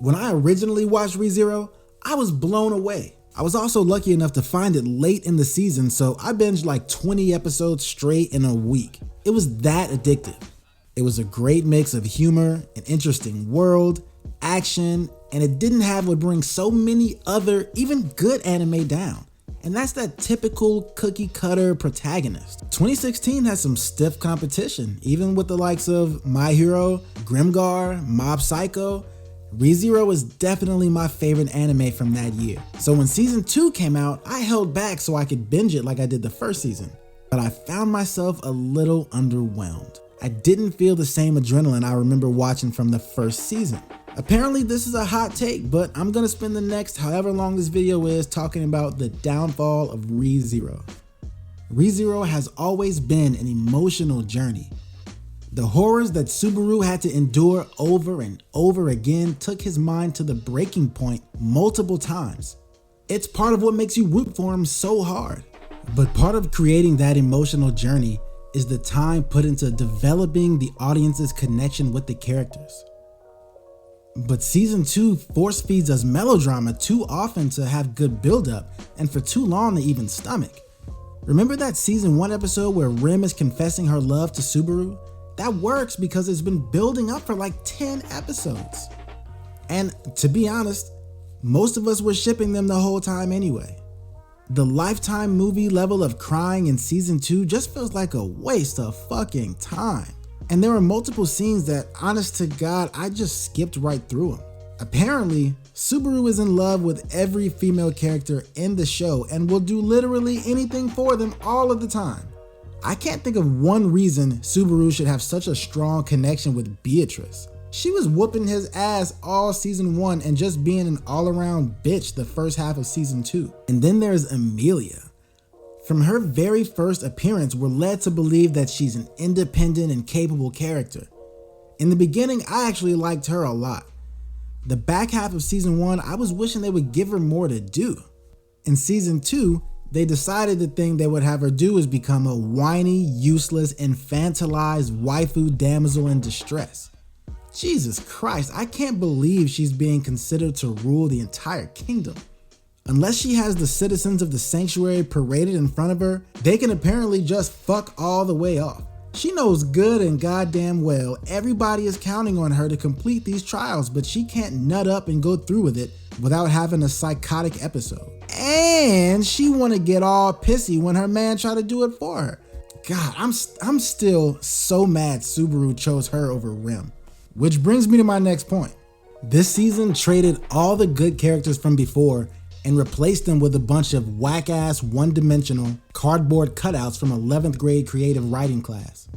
When I originally watched ReZero, I was blown away. I was also lucky enough to find it late in the season, so I binged like 20 episodes straight in a week. It was that addictive. It was a great mix of humor, an interesting world, action, and it didn't have what brings so many other, even good anime down. And that's that typical cookie cutter protagonist. 2016 has some stiff competition, even with the likes of My Hero, Grimgar, Mob Psycho. ReZero is definitely my favorite anime from that year. So when season 2 came out, I held back so I could binge it like I did the first season. But I found myself a little underwhelmed. I didn't feel the same adrenaline I remember watching from the first season. Apparently this is a hot take, but I'm gonna spend the next however long this video is talking about the downfall of ReZero. ReZero has always been an emotional journey. The horrors that Subaru had to endure over and over again took his mind to the breaking point multiple times. It's part of what makes you root for him so hard. But part of creating that emotional journey is the time put into developing the audience's connection with the characters. But season 2 force feeds us melodrama too often to have good buildup and for too long to even stomach. Remember that season 1 episode where Rim is confessing her love to Subaru? That works because it's been building up for like 10 episodes. And to be honest, most of us were shipping them the whole time anyway. The Lifetime movie level of crying in season 2 just feels like a waste of fucking time. And there were multiple scenes that, honest to God, I just skipped right through them. Apparently, Subaru is in love with every female character in the show and will do literally anything for them all of the time. I can't think of one reason Subaru should have such a strong connection with Beatrice. She was whooping his ass all season 1 and just being an all-around bitch the first half of season 2. And then there's Emilia. From her very first appearance, we're led to believe that she's an independent and capable character. In the beginning, I actually liked her a lot. The back half of season 1, I was wishing they would give her more to do. In season 2, they decided the thing they would have her do is become a whiny, useless, infantilized waifu damsel in distress. Jesus Christ, I can't believe she's being considered to rule the entire kingdom. Unless she has the citizens of the sanctuary paraded in front of her, they can apparently just fuck all the way off. She knows good and goddamn well everybody is counting on her to complete these trials, but she can't nut up and go through with it without having a psychotic episode. And she wanna get all pissy when her man tried to do it for her. God, I'm still so mad Subaru chose her over Rim. Which brings me to my next point. This season traded all the good characters from before and replaced them with a bunch of whack-ass, one-dimensional cardboard cutouts from 11th grade creative writing class.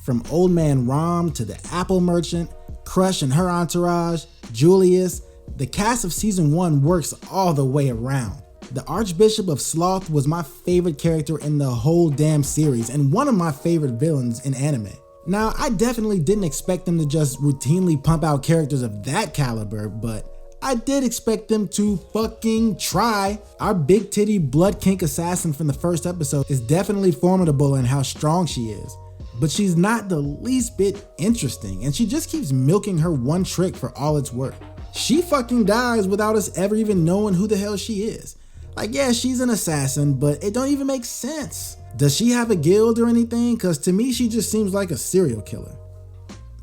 From Old Man Rom to the Apple Merchant, Crush and her entourage, Julius, the cast of season 1 works all the way around. The Archbishop of Sloth was my favorite character in the whole damn series and one of my favorite villains in anime. Now, I definitely didn't expect them to just routinely pump out characters of that caliber, but I did expect them to fucking try. Our big titty blood kink assassin from the first episode is definitely formidable in how strong she is, but she's not the least bit interesting and she just keeps milking her one trick for all it's worth. She fucking dies without us ever even knowing who the hell she is. Like, yeah, she's an assassin, but it don't even make sense. Does she have a guild or anything? Cause to me, she just seems like a serial killer.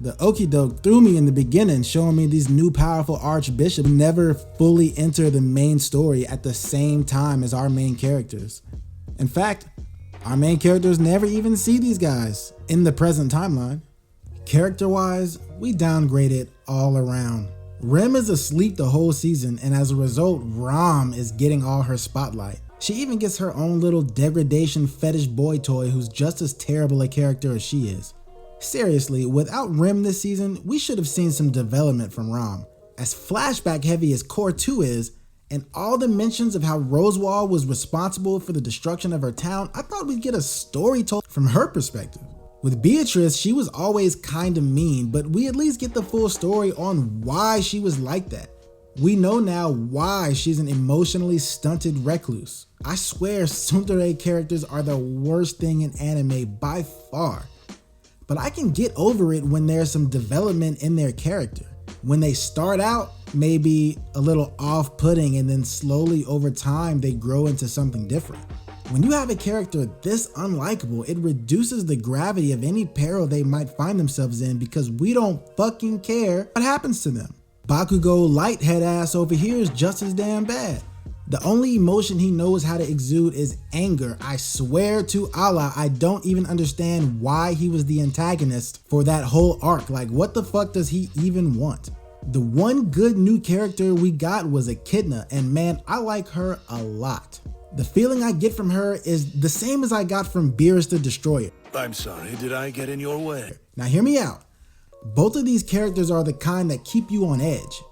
The okie doke threw me in the beginning, showing me these new powerful archbishops never fully enter the main story at the same time as our main characters. In fact, our main characters never even see these guys in the present timeline. Character-wise, we downgraded all around. Rim is asleep the whole season, and as a result, Rom is getting all her spotlight. She even gets her own little degradation fetish boy toy who's just as terrible a character as she is. Seriously, without Rim this season, we should have seen some development from Rom. As flashback heavy as Core 2 is, and all the mentions of how Rosewall was responsible for the destruction of her town, I thought we'd get a story told from her perspective. With Beatrice, she was always kinda mean, but we at least get the full story on why she was like that. We know now why she's an emotionally stunted recluse. I swear tsundere characters are the worst thing in anime by far. But I can get over it when there's some development in their character. When they start out, maybe a little off-putting, and then slowly over time, they grow into something different. When you have a character this unlikable, it reduces the gravity of any peril they might find themselves in because we don't fucking care what happens to them. Bakugou lighthead ass over here is just as damn bad. The only emotion he knows how to exude is anger. I swear to Allah, I don't even understand why he was the antagonist for that whole arc. Like, what the fuck does he even want? The one good new character we got was Echidna, and man, I like her a lot. The feeling I get from her is the same as I got from Beerus the Destroyer. I'm sorry, did I get in your way? Now hear me out. Both of these characters are the kind that keep you on edge.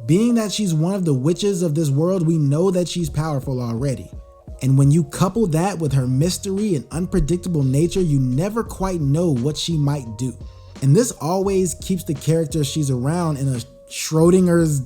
Being that she's one of the witches of this world, we know that she's powerful already. And when you couple that with her mystery and unpredictable nature, you never quite know what she might do. And this always keeps the character she's around in a Schrodinger's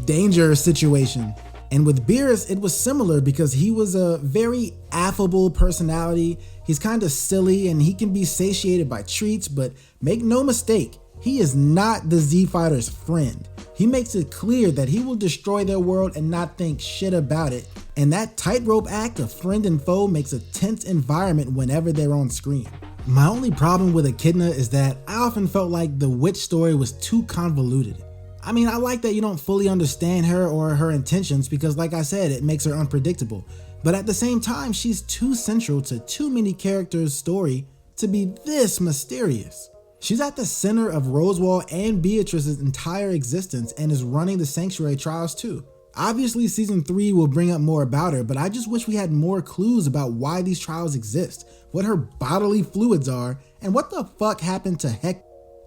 danger situation. And with Beerus, it was similar because he was a very affable personality. He's kind of silly and he can be satiated by treats, but make no mistake, he is not the Z-Fighter's friend. He makes it clear that he will destroy their world and not think shit about it. And that tightrope act of friend and foe makes a tense environment whenever they're on screen. My only problem with Echidna is that I often felt like the witch story was too convoluted. I mean, I like that you don't fully understand her or her intentions because, like I said, it makes her unpredictable. But at the same time, she's too central to too many characters' story to be this mysterious. She's at the center of Roswaal and Beatrice's entire existence and is running the Sanctuary trials too. Obviously, season 3 will bring up more about her, but I just wish we had more clues about why these trials exist, what her bodily fluids are, and what the fuck happened to Heck.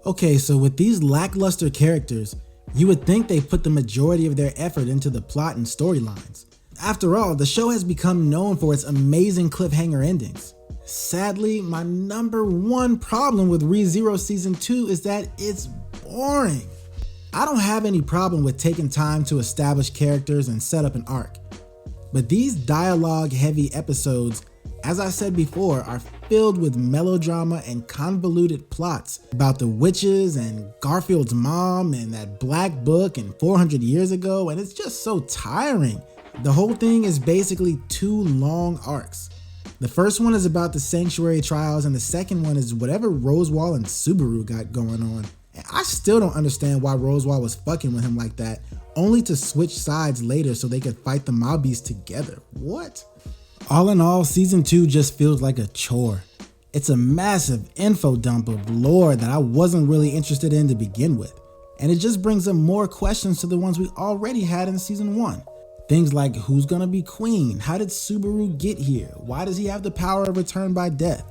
Okay, so with these lackluster characters, you would think they put the majority of their effort into the plot and storylines. After all, the show has become known for its amazing cliffhanger endings. Sadly, my number one problem with ReZero Season 2 is that it's boring. I don't have any problem with taking time to establish characters and set up an arc. But these dialogue-heavy episodes, as I said before, are filled with melodrama and convoluted plots about the witches and Garfield's mom and that black book and 400 years ago, and it's just so tiring. The whole thing is basically 2 long arcs. The first one is about the Sanctuary trials, and the second one is whatever Roswaal and Subaru got going on. And I still don't understand why Roswaal was fucking with him like that, only to switch sides later so they could fight the mobbies together. What? All in all, season 2 just feels like a chore. It's a massive info dump of lore that I wasn't really interested in to begin with. And it just brings up more questions to the ones we already had in season 1. Things like, who's gonna be queen? How did Subaru get here? Why does he have the power of return by death?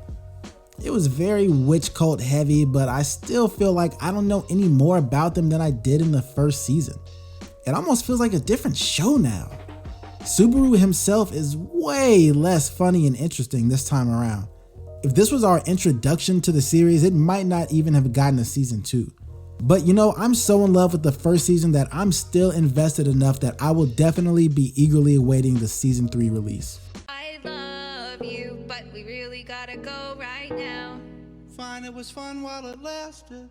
It was very witch cult heavy, but I still feel like I don't know any more about them than I did in the first season. It almost feels like a different show now. Subaru himself is way less funny and interesting this time around. If this was our introduction to the series, it might not even have gotten a season 2. But you know, I'm so in love with the first season that I'm still invested enough that I will definitely be eagerly awaiting the season 3 release. I love you, but we really gotta go right now. Fine, it was fun while it lasted.